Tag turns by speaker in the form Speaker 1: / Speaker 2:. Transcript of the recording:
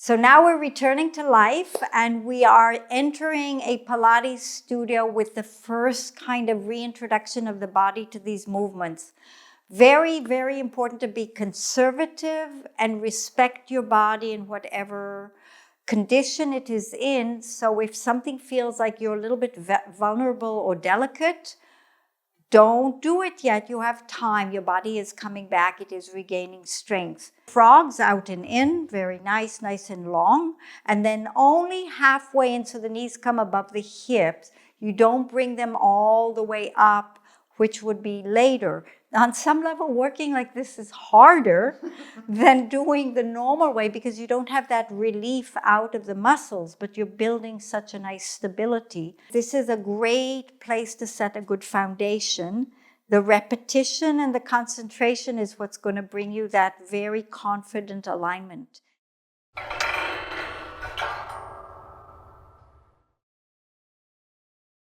Speaker 1: So now we're returning to life and we are entering a Pilates studio with the first kind of reintroduction of the body to these movements. Very, very important to be conservative and respect your body in whatever condition it is in. So if something feels like you're a little bit vulnerable or delicate, don't do it yet. You have time. Your body is coming back. It is regaining strength. Frogs out and in, very nice, nice and long. And then only halfway in, so the knees come above the hips. You don't bring them all the way up, which would be later. On some level, working like this is harder than doing the normal way because you don't have that relief out of the muscles, but you're building such a nice stability. This is a great place to set a good foundation. The repetition and the concentration is what's going to bring you that very confident alignment.